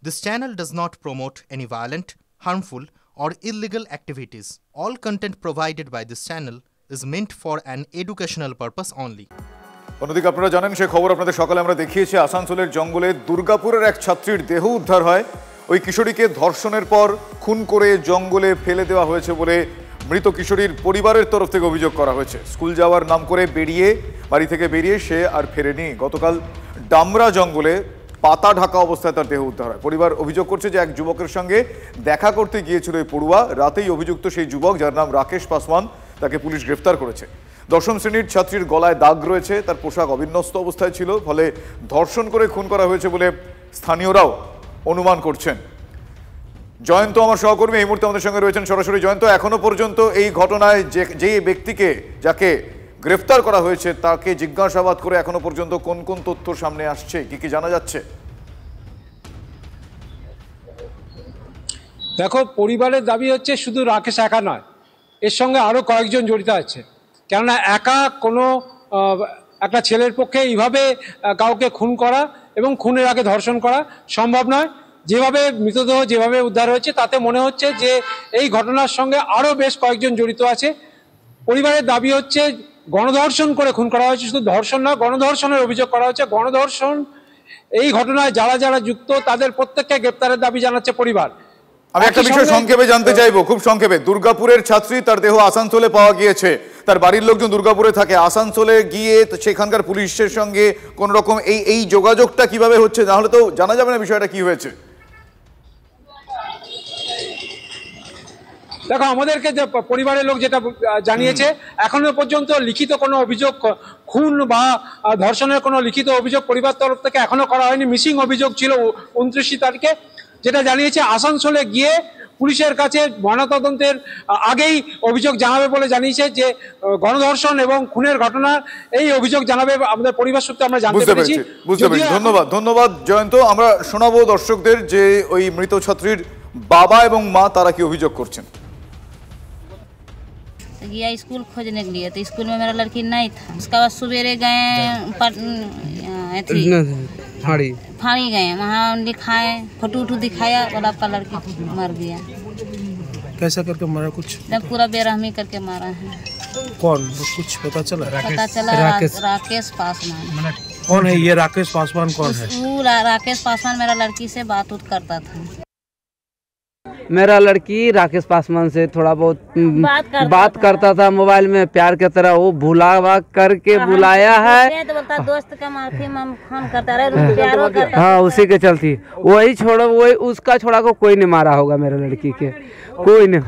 This channel does not promote any violent, harmful, or illegal activities. All content provided by this channel is meant for an educational purpose only. অন্যদিকে আপনারা জানেন সেই খবর আপনাদের সকালে আমরা দেখিয়েছি আসানসোলের জঙ্গলে দুর্গাপুরের এক ছাত্রীর দেহ উদ্ধার হয়। ওই কিশোরীকে ধর্ষণের পর খুন করে জঙ্গলে ফেলে দেওয়া হয়েছে বলে মৃত কিশোরীর পরিবারের তরফ থেকে অভিযোগ করা হয়েছে। স্কুল যাওয়ার নাম করে বাড়ি থেকে বেরিয়ে সে আর ফেরেনি। গতকাল ডামরা জঙ্গলে পাতা ঢাকা অবস্থায় তার দেহ উদ্ধার হয়। পরিবার অভিযোগ করছে যে এক যুবকের সঙ্গে দেখা করতে গিয়েছিল এই পড়ুয়া। রাতেই অভিযুক্ত সেই যুবক, যার নাম রাকেশ পাসওয়ান, তাকে পুলিশ গ্রেফতার করেছে। দশম শ্রেণীর ছাত্রীর গলায় দাগ রয়েছে, তার পোশাক অবিন্যস্ত অবস্থায় ছিল, ফলে ধর্ষণ করে খুন করা হয়েছে বলে স্থানীয়রাও অনুমান করছেন। জয়ন্ত আমার সহকর্মী এই মুহূর্তে আমাদের সঙ্গে রয়েছেন সরাসরি। জয়ন্ত, এখনো পর্যন্ত এই ঘটনায় যে ব্যক্তিকে যাকে গ্রেফতার করা হয়েছে তাকে জিজ্ঞাসাবাদ করে এখনো পর্যন্ত কোন কোন তথ্য সামনে আসছে, কি কি জানা যাচ্ছে? দেখো, পরিবারের দাবি হচ্ছে শুধু রাকেশ একা নয়, এর সঙ্গে আরো কয়েকজন জড়িত আছে। কেননা একা কোনো একটা ছেলের পক্ষে এইভাবে কাউকে খুন করা এবং খুনের আগে ধর্ষণ করা সম্ভব নয়। যেভাবে মৃতদেহ যেভাবে উদ্ধার হয়েছে তাতে মনে হচ্ছে যে এই ঘটনার সঙ্গে আরো বেশ কয়েকজন জড়িত আছে। পরিবারের দাবি হচ্ছে গণধর্ষণ করে খুন করা হয়েছে, শুধু ধর্ষণ নয়, গণধর্ষণের অভিযোগ করা হচ্ছে। গণধর্ষণ এই ঘটনায় যারা যারা যুক্ত তাদের প্রত্যেককে গ্রেপ্তারের দাবি জানাচ্ছে পরিবার। আমি একটা বিষয় সংক্ষেপে জানতে চাইবো, খুব সংক্ষেপে। দুর্গাপুরের ছাত্রী, তার দেহ আসানসোলে পাওয়া গিয়েছে, তার বাড়ির লোকজন দুর্গাপুরে থাকে। আসানসোলে গিয়ে সেখানকার পুলিশের সঙ্গে কোন রকম এই যোগাযোগটা কিভাবে হচ্ছে? নাহলে তো জানা যাবে না বিষয়টা কি হয়েছে। দেখো, আমাদেরকে যে পরিবারের লোক যেটা জানিয়েছে, এখনো পর্যন্ত লিখিত কোনো অভিযোগ খুন বা ধর্ষণের কোনো লিখিত অভিযোগ পরিবার তরফ থেকে এখনো করা হয়নি। মিসিং অভিযোগ ছিল 29 তারিখে, যেটা জানিয়েছে আসানসোলে গিয়ে পুলিশের কাছে ময়নাতদন্তের আগেই অভিযোগ জানাবে বলে জানিয়েছে। যে গণধর্ষণ এবং খুনের ঘটনা এই অভিযোগ জানাবে আমাদের পরিবার সূত্রে আমরা জানতে পেরেছি। ধন্যবাদ জয়ন্ত। আমরা শোনাবো দর্শকদের যে ওই মৃত ছাত্রীর বাবা এবং মা তারা কি অভিযোগ করছেন। गया स्कूल खोजने के लिए, तो स्कूल में मेरा लड़की नहीं था। उसके बाद सवेरे गए फाड़ी गए, वहाँ लिखाए, फोटो दिखाया और आपका लड़की मर गया। कैसा करके मारा? कुछ पूरा बेरहमी करके मारा है। कौन, कुछ पता चला? राकेश पासवान। कौन है ये राकेश पासवान? कौन है वो? राकेश पासवान मेरा लड़की से बात करता था। मेरा लड़की राकेश पासवान से थोड़ा बहुत बात करता था मोबाइल में, प्यार की तरह। वो भुलावा करके बुलाया है, दोस्त का माफी फोन करता रहे, हाँ उसी के चलती। वही छोड़ो, वही उसका छोड़ा को कोई नहीं मारा होगा मेरे लड़की के, कोई नहीं।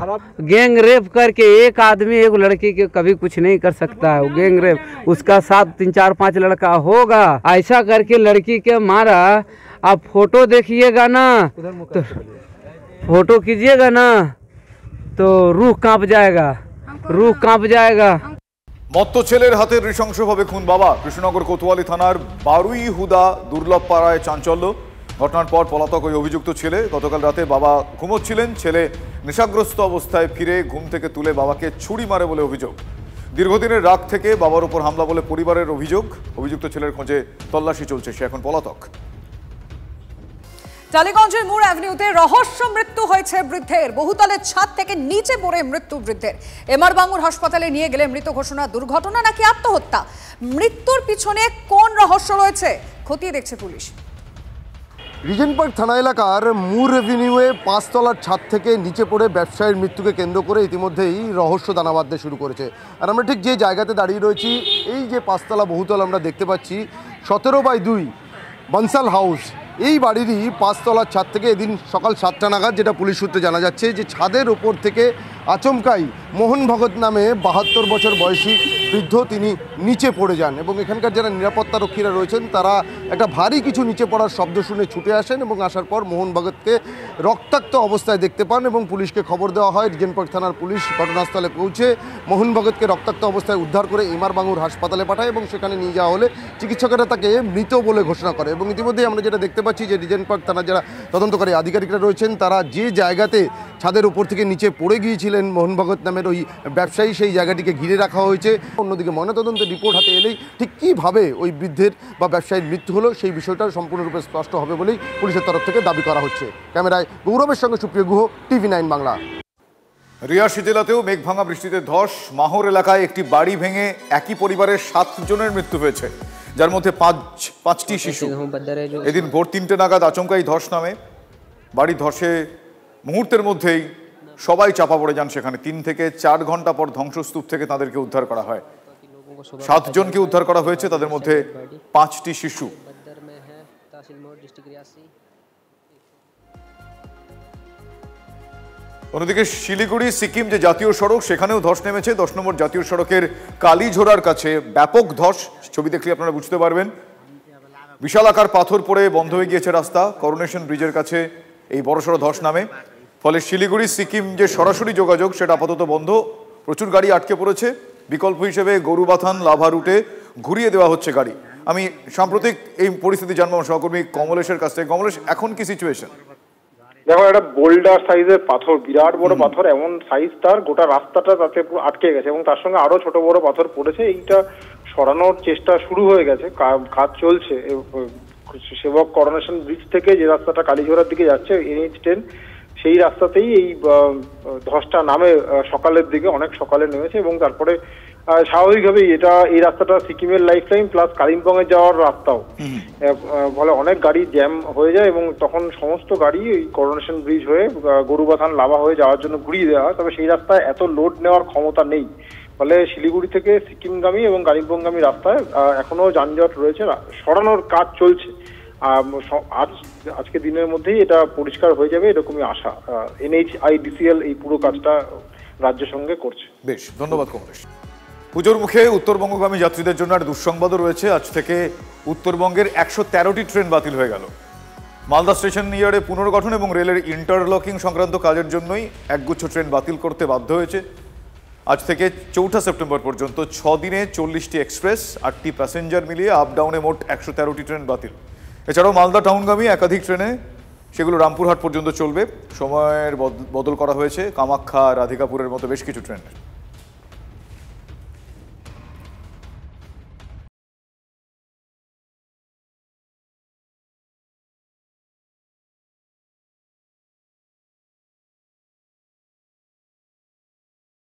गैंग रेप करके एक आदमी एक लड़की के कभी कुछ नहीं कर सकता है। गैंग रेप उसका साथ 3 4 5 लड़का होगा, ऐसा करके लड़की के मारा। आप फोटो देखिएगा ना, तो फोटो कीजिएगा ना तो रूह कांप जाएगा, रूह कांप जाएगा। মত্ত ছেলের হাতে নৃশংসভাবে খুন বাবা। কৃষ্ণনগর কোতোয়ালি থানার বারুই হুদা দুর্লভ পাড়ায় চাঞ্চল্য। ঘটনার পর পলাতক ওই অভিযুক্ত ছেলে। গতকাল রাতে বাবা ঘুমোচ্ছিলেন, ছেলে নেশাগ্রস্ত অবস্থায় ফিরে ঘুম থেকে তুলে বাবাকে ছুরি মারে বলে অভিযোগ। দীর্ঘদিনের রাগ থেকে বাবার উপর হামলা বলে পরিবারের অভিযোগ। অভিযুক্ত ছেলের খোঁজে তল্লাশি চলছে, সে এখন পলাতক। টালিগঞ্জের মুর অ্যাভিনিউতে রহস্য মৃত্যু হয়েছে বৃদ্ধের। বহুতলের ছাদ থেকে নিচে পড়ে মৃত্যু বৃদ্ধের। এমআর বাঙ্গুর হাসপাতালে নিয়ে গেলে মৃত ঘোষণা। দুর্ঘটনা নাকি আত্মহত্যা? মৃত্যুর পিছনে কোন রহস্য রয়েছে খতিয়ে দেখছে পুলিশ। রিজেন্ট পার্ক থানা এলাকার মুর অ্যাভিনিউয়ে 5 তলার ছাদ থেকে নিচে পড়ে ব্যবসায়ীর মৃত্যুকে কেন্দ্র করে ইতিমধ্যেই রহস্য দানা বাঁধতে শুরু করেছে। আর আমরা ঠিক যে জায়গাতে দাঁড়িয়ে রয়েছি, এই যে 5 তলা বহুতল আমরা দেখতে পাচ্ছি, 17/2 বনসাল হাউস, এই বাড়িরই 5 তলার ছাদ থেকে এদিন সকাল 7টা নাগাদ, যেটা পুলিশ সূত্রে জানা যাচ্ছে, যে ছাদের ওপর থেকে আচমকাই মোহন ভগত নামে 72 বছর বয়সী বৃদ্ধ তিনি নিচে পড়ে যান। এবং এখানকার যারা নিরাপত্তা রক্ষীরা রয়েছেন তারা একটা ভারী কিছু নিচে পড়ার শব্দ শুনে ছুটে আসেন এবং আসার পর মোহন ভগতকে রক্তাক্ত অবস্থায় দেখতে পান এবং পুলিশকে খবর দেওয়া হয়। রিজেন্ট পার্ক থানার পুলিশ ঘটনাস্থলে পৌঁছে মোহন ভগতকে রক্তাক্ত অবস্থায় উদ্ধার করে এমআর বাঙ্গুর হাসপাতালে পাঠায় এবং সেখানে নিয়ে যাওয়া হলে চিকিৎসকেরা তাকে মৃত বলে ঘোষণা করে। এবং ইতিমধ্যেই আমরা যেটা দেখতে পাচ্ছি যে রিজেন্ট পার্ক থানার যারা তদন্তকারী আধিকারিকরা রয়েছেন তারা যে জায়গাতে ছাদের উপর থেকে নিচে পড়ে গিয়েছিলেন মোহন ভগত নামের ওই ব্যবসায়ী, সেই জায়গাটিকে ঘিরে রাখা হয়েছে। অন্যদিকে ময়নাতদন্তের রিপোর্ট হাতে এলেই ঠিক কীভাবে ওই বৃদ্ধের বা ব্যবসায়ীর মৃত্যু হলো সেই বিষয়টা সম্পূর্ণরূপে স্পষ্ট হবে বলেই পুলিশের তরফ থেকে দাবি করা হচ্ছে। ক্যামেরায় গৌরবের সঙ্গে সুপ্রিয় গুহ, TV9 বাংলা। রিয়াসি জেলাতেও মেঘভাঙা বৃষ্টিতে ধস। মাহর এলাকায় একটি বাড়ি ভেঙে একই পরিবারের 7 জনের মৃত্যু হয়েছে, যার মধ্যে পাঁচটি শিশু। এদিন ভোর 3টে নাগাদ আচমকাই ধস নামে। বাড়ি ধসে মুহূর্তের মধ্যেই সবাই চাপা পড়ে যান সেখানে। 3 থেকে 4 ঘন্টা পর ধ্বংসস্তূপ থেকে তাদেরকে উদ্ধার করা হয়। 7 জনকে উদ্ধার করা হয়েছে, তাদের মধ্যে 5টি শিশু। অন্যদিকে শিলিগুড়ি সিকিম যে জাতীয় সড়ক, সেখানেও ধস নেমেছে। 10 নম্বর জাতীয় সড়কের কালীঝোড়ার কাছে ব্যাপক ধস। ছবি দেখলে আপনারা বুঝতে পারবেন। বিশাল আকার পাথর পড়ে বন্ধ হয়ে গিয়েছে রাস্তা। করোনেশন ব্রিজের কাছে এই বড়সড় ধস নামে। ফলে শিলিগুড়ি সিকিম যে সরাসরি যোগাযোগ সেটা আপাতত বন্ধ। প্রচুর গাড়ি আটকে পড়েছে। বিকল্প হিসেবে গরুবাথান লাভা রুটে ঘুরিয়ে দেওয়া হচ্ছে গাড়ি। আমি সাম্প্রতিক এই পরিস্থিতি জানবো সহকর্মী কমলেশের কাছ থেকে। কমলেশ, এখন কি সিচুয়েশন? দেখো, একটা বোল্ডার সাইজের পাথর, বিরাট বড় পাথর, এমন সাইজ তার গোটা রাস্তাটা তাতে আটকে গেছে এবং তার সঙ্গে আরো ছোট বড় পাথর পড়েছে। এইটা সরানোর চেষ্টা শুরু হয়ে গেছে, কাজ চলছে। সেবক করোনেশন ব্রিজ থেকে যে রাস্তাটা কালীঝোড়ার দিকে যাচ্ছে NH10, সেই রাস্তাতেই এই ধসটা নামে সকালের দিকে, অনেক সকালে নেমেছে এবং তারপরে স্বাভাবিকভাবেই এই রাস্তাটা সিকিমের লাইফ লাইন প্লাস কালিম্পং এ যাওয়ার রাস্তাও, ফলে অনেক গাড়ি জ্যাম হয়ে যায় এবং তখন সমস্ত গাড়ি এই করোনেশন ব্রিজ হয়ে গরুবাথান লাভা হয়ে যাওয়ার জন্য ঘুরিয়ে দেওয়া হয়। তবে সেই রাস্তায় এত লোড নেওয়ার ক্ষমতা নেই, ফলে শিলিগুড়ি থেকে সিকিমগামী এবং কালিম্পংগামী রাস্তায় এখনো যানজট রয়েছে। সরানোর কাজ চলছে। আজকে দিনের মধ্যেই এটা পরিষ্কার হয়ে যাবে এরকমই আশা। NHIDCL এই পুরো কাজটা রাজ্যের সঙ্গে করছে। বেশ, ধন্যবাদ কমলেশ। পুজোর মুখে উত্তরবঙ্গগামী যাত্রীদের জন্য আর দুঃসংবাদও রয়েছে। আজ থেকে উত্তরবঙ্গের 113টি ট্রেন বাতিল হয়ে গেল। মালদা স্টেশন ইয়ার্ডে পুনর্গঠন এবং রেলের ইন্টারলকিং সংক্রান্ত কাজের জন্যই একগুচ্ছ ট্রেন বাতিল করতে বাধ্য হয়েছে। আজ থেকে 4 সেপ্টেম্বর পর্যন্ত 6 দিনে 40টি এক্সপ্রেস, 8টি প্যাসেঞ্জার মিলিয়ে আপ ডাউনে মোট 113টি ট্রেন বাতিল। এছাড়াও মালদা টাউনগামী একাধিক ট্রেনে, সেগুলো রামপুরহাট পর্যন্ত চলবে। সময়ের বদল করা হয়েছে কামাখ্যা, রাধিকাপুরের মতো বেশ কিছু ট্রেনের।